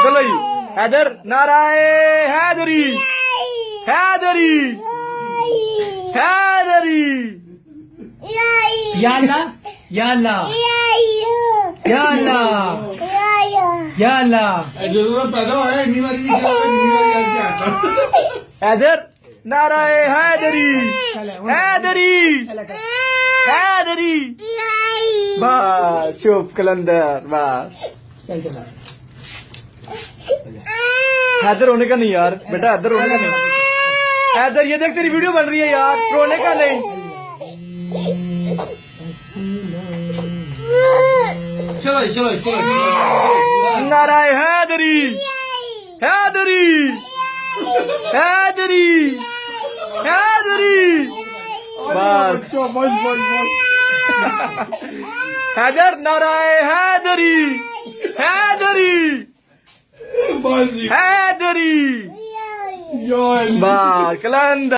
चलो जी हैदर नाराए हैदरी हैदरी हैदरी या अल्लाह या अल्लाह या अल्लाह या अल्लाह जरूरत पैदा होया इतनी बारी नहीं किया, इतनी बारी आके आता हैदर नाराए हैदरी हैदरी हैदरी बस चुप कलंदर बस चल चल हैदर होने का नहीं यार बेटा हैदर होने का नहीं हैदर ये देख तेरी वीडियो बन रही है यार रोने का नहीं चलो चलो चलो नाराए हैदरी हैदरी हैदरी हैदरी बस हैदर नाराए हैदरी हैदरी बस हैदरी यो बस कलंदर